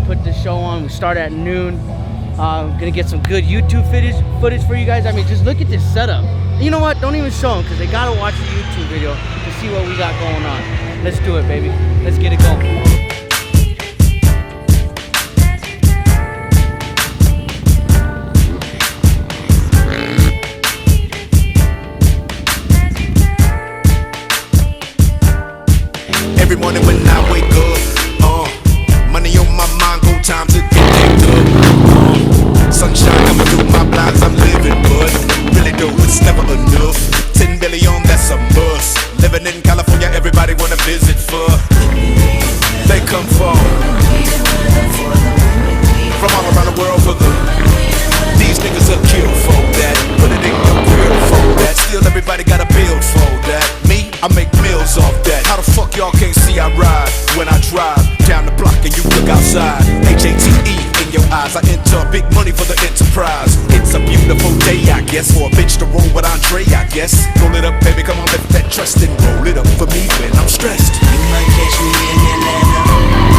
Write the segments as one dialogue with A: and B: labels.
A: put this show on. We start at noon. Gonna get some good YouTube footage for you guys. I mean, just look at this setup. You know what? Don't even show them because they gotta watch the YouTube video to see what we got going on. Let's do it, baby. Let's get it going.
B: Every morning when I wake up, money on my mind, go time to get picked up. Sunshine coming through my blinds, I'm living good. Really though, it's never enough. 10 billion, that's a must. Living in California, everybody wanna visit for. They come from all around the world for the. These niggas are killed for that. Put it in your grill for that. Still everybody gotta build for that. Me, I make meals off that. How the fuck y'all can't see I ride when I drive down the block and you look outside? HATE in your eyes. I enter big money for the enterprise. It's a beautiful day, I guess, for a bitch to roll with Andre, I guess. Roll it up, baby, come on, let that trust and roll it up for me when I'm stressed.
C: You might catch me in Atlanta,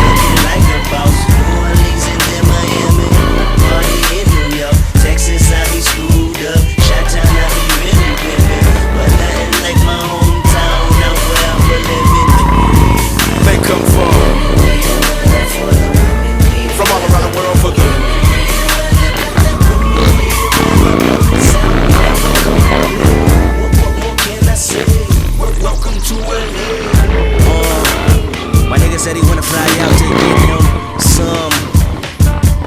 C: looking like a boss. New Orleans and then Miami, party in New York, Texas, I be screwed up. Chi-town, I be really pimpin', but nothing like my hometown, now where I'm living.
B: They come from all around the world for the.
C: What can I say? Welcome to LA. My nigga said he wanna fly out to get him some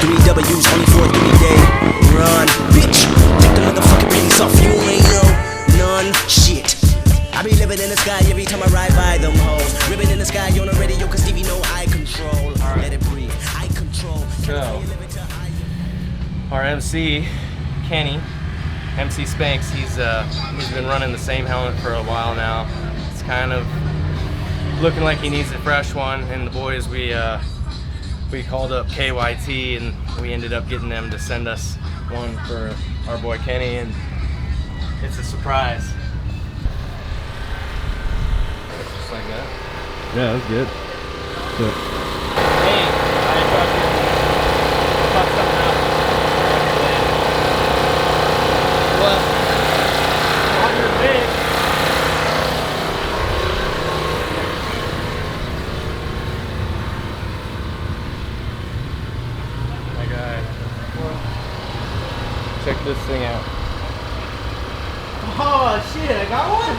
C: 3 W's only for a 3-day run. Bitch, take the motherfucking rings off, you ain't none shit. I be living in the sky every time I ride by them hoes. Ribbon in the sky on the radio, cause Stevie know I control. Let it breathe, I control.
D: So, our MC, Kenny, MC Spanks, he's been running the same helmet for a while now. It's kind of looking like he needs a fresh one, and the boys, we called up KYT and we ended up getting them to send us one for our boy Kenny, and it's a surprise. Just like that.
E: Yeah, that's good. So,
D: Hey, I fucked something up.
A: What?
D: On your big. My guy. Check this thing out.
A: Oh shit, I got one?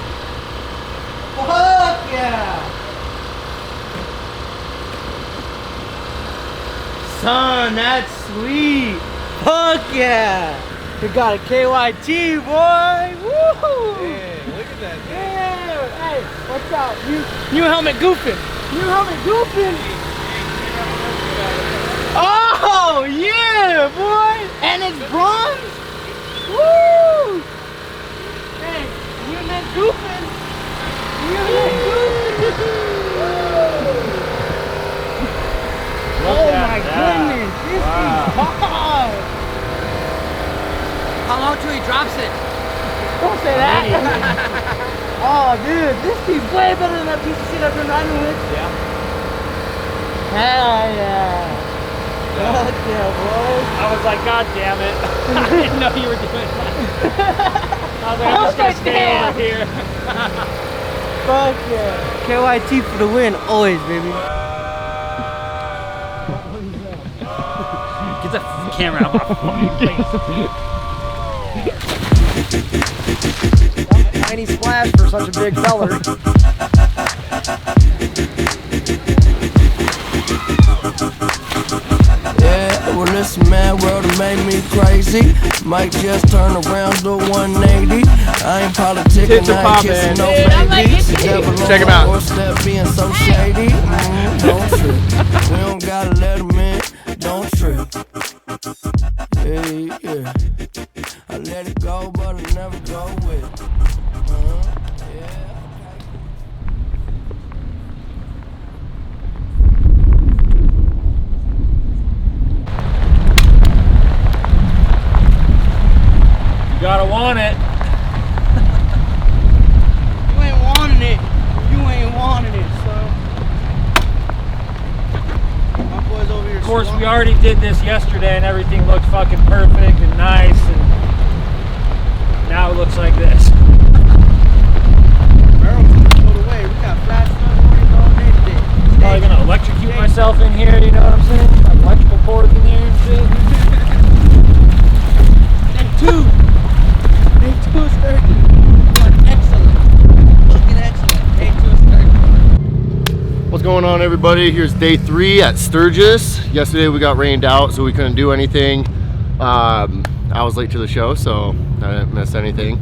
A: Fuck yeah! Son, that's sweet! Fuck yeah! We got a KYT, boy! Woo!
D: Hey, look at that thing.
A: Yeah! Hey, what's up? New helmet goofing! New helmet goofing! Oh, yeah, boy! And it's bronze? Woo! Hey, new helmet goofing! New helmet goofing! Oh my goodness, this thing's hard! How long till he drops it? Don't say that! Oh dude, this thing's way better than that piece of shit I've been riding with.
D: Yeah.
A: Hell yeah! Fuck yeah, boy!
F: I was like, God damn it. I didn't know you were doing that. I was like, I'm just gonna stay over here.
A: Fuck yeah! KYT for the win, always, baby.
F: Get the camera out of my fucking face.
A: Tiny splash for such a big feller.
G: Yeah, well listen man, world it made me crazy. Might just turn around to 180. I ain't politicking, I ain't kissing no babies.
D: Check him out.
G: Step being so shady. Don't trip. We don't gotta let him in. Don't trip. Yeah, yeah. I let it go, but I never go with it. Yeah.
F: You gotta want it.
A: You ain't wanting it. You ain't wanting it, son. My boy's over here
F: course, we already did this yesterday and everything looked fucking perfect and nice, and now it looks like this. Probably gonna electrocute myself in here, you know what I'm saying? Got electrical cords in here and shit.
A: Day two Sturgis. Excellent. Looking excellent. Day 2 Sturgis.
E: What's going on, everybody? Here's day 3 at Sturgis. Yesterday we got rained out, so we couldn't do anything. I was late to the show, so I didn't miss anything.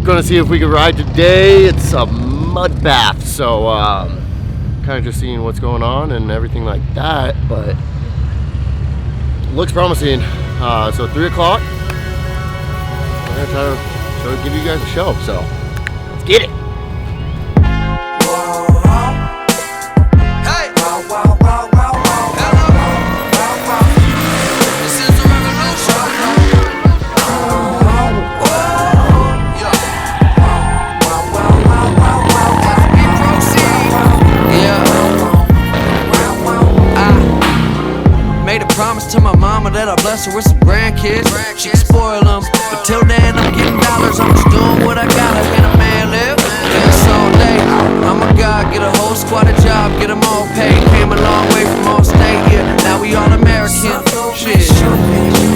E: Gonna see if we can ride today. It's a mud bath, so kind of just seeing what's going on and everything like that, but looks promising. So 3 o'clock, we're gonna try to give you guys a show, so let's get it.
G: Promise to my mama that I'll bless her with some grandkids. She can spoil them, but till then I'm getting dollars. I'm just doing what I gotta. Can a man live? Yes, all day. I'm a god, get a whole squad a job, get them all paid. Came a long way from all state, yeah. Now we all American. Shit,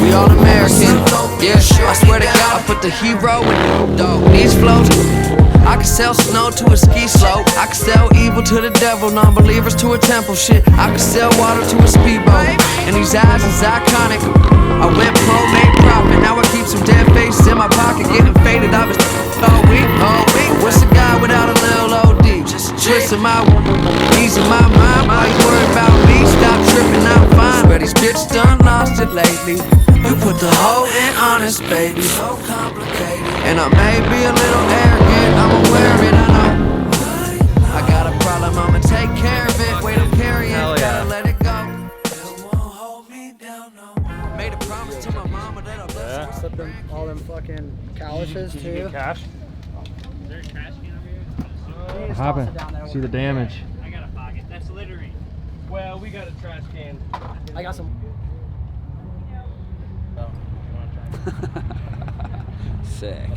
G: we all American. Yeah, I swear to God, I put the hero in these flows. I can sell snow to a ski slope. I can sell evil to the devil, non-believers to a temple. Shit, I can sell water to a speedboat. And these eyes is iconic. I went pro, made profit. Now I keep some dead faces in my pocket, getting faded. I've been all week. What's a guy without a little OD? Just twisting my easing my mind. Why you worried about me? Stop tripping, I'm fine. Swear these bitches done lost it lately. You put the hoe in honest, baby. So complicated. And I may be a little arrogant, I'm aware of it, I know. I got a problem, I'ma take care of it. Wait, I'm carrying, gotta let it go. It won't hold me down, no. Made a promise to my mama that I'll bless her.
A: Slip them all them fucking calluses
F: Did you
A: too.
F: get cash?
H: Is there a trash can over here?
E: What happened? See the damage.
H: I got a pocket. That's littering.
D: Well, we got a trash can.
A: I got some.
D: Oh, you want to try?
C: Sick.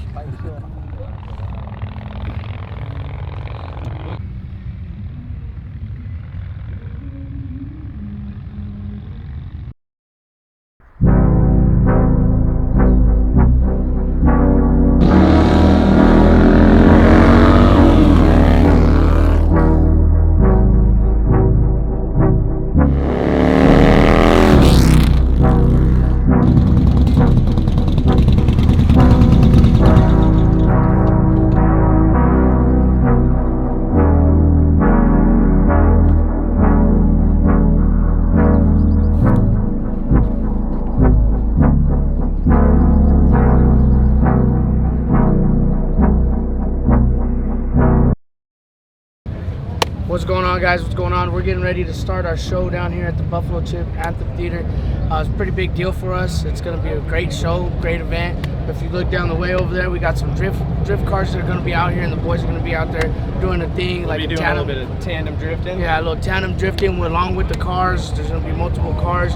A: What's going on, guys? What's going on? We're getting ready to start our show down here at the Buffalo Chip Amphitheater. It's a pretty big deal for us. It's going to be a great show, great event. If you look down the way over there, we got some drift cars that are going to be out here, and the boys are going to be out there doing a thing.
D: We'll
A: like
D: be doing a little bit of tandem drifting.
A: Yeah, a little tandem drifting along with the cars. There's going to be multiple cars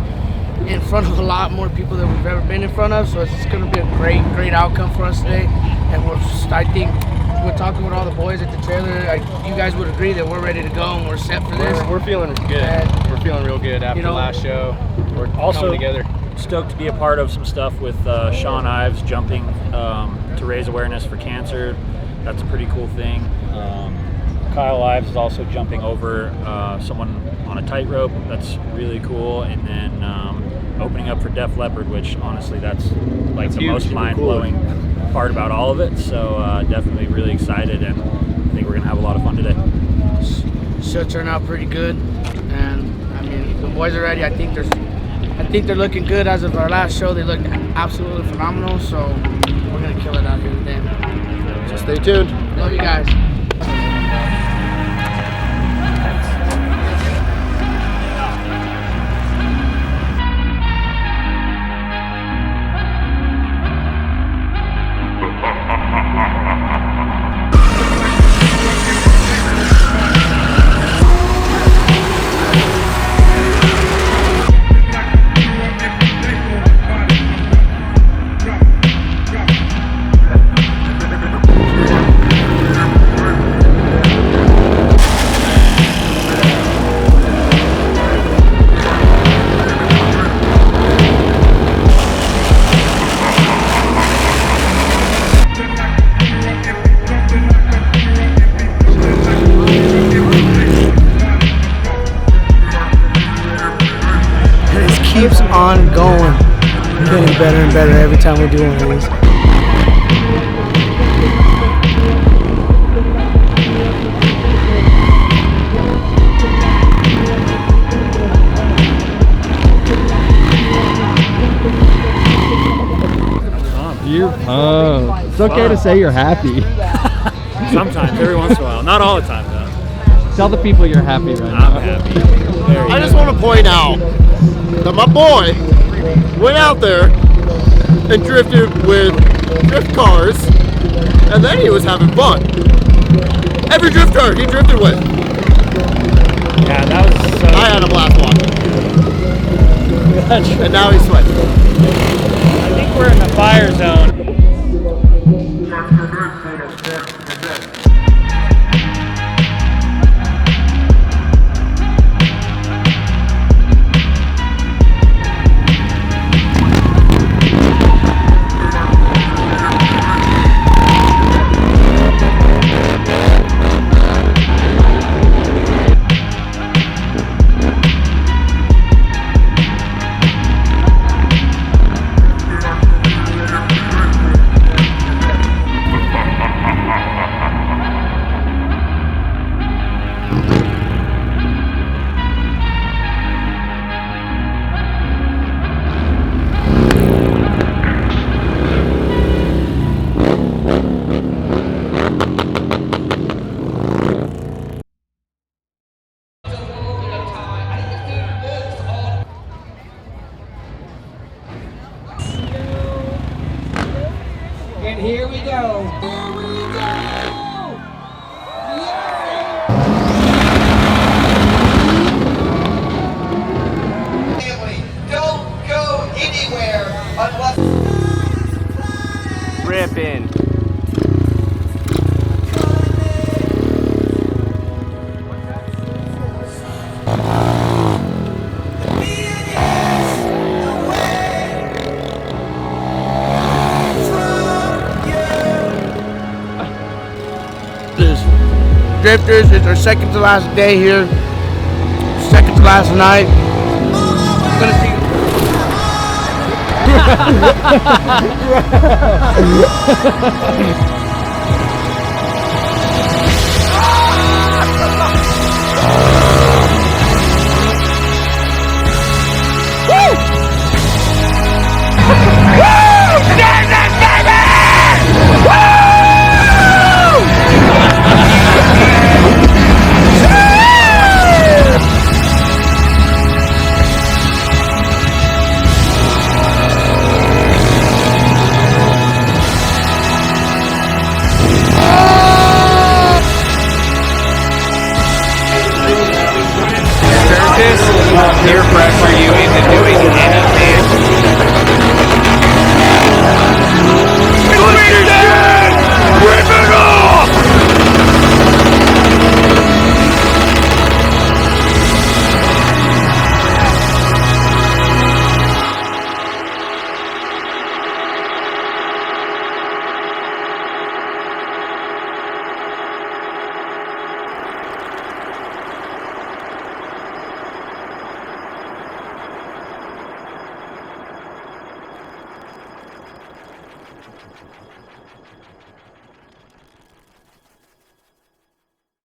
A: in front of a lot more people than we've ever been in front of. So it's going to be a great outcome for us today. And I think we're talking with all the boys at the trailer. You guys would agree that we're ready to go and we're set for this.
D: We're feeling good. We're feeling real good after the last show. We're
F: Also
D: coming together.
F: Stoked to be a part of some stuff with Sean Ives jumping to raise awareness for cancer. That's a pretty cool thing. Kyle Ives is also jumping over someone on a tightrope. That's really cool. And then opening up for Def Leppard, which honestly that's the
D: huge,
F: most mind-blowing part about all of it. So definitely really excited, and I think we're gonna have a lot of fun today.
A: Should turn out pretty good, and I mean the boys are ready. I think they're looking good. As of our last show, they looked absolutely phenomenal. So we're gonna kill it out here today.
E: So stay tuned.
A: Love you guys. better and better every time we do one of these.
I: You're pumped. It's okay to say you're happy.
F: Sometimes, every once in a while. Not all the time, though.
I: Tell the people you're happy right now.
F: I'm happy.
E: I just want to point out that my boy went out there and drifted with drift cars, and then he was having fun. Every drift car he drifted with.
F: Yeah, that was so...
E: I had a blast watching. And now he's sweating.
F: I think we're in the fire zone.
D: Ripping.
A: Drifters, it's our second to last day here. Second to last night. We're gonna see.
D: Peer pressure.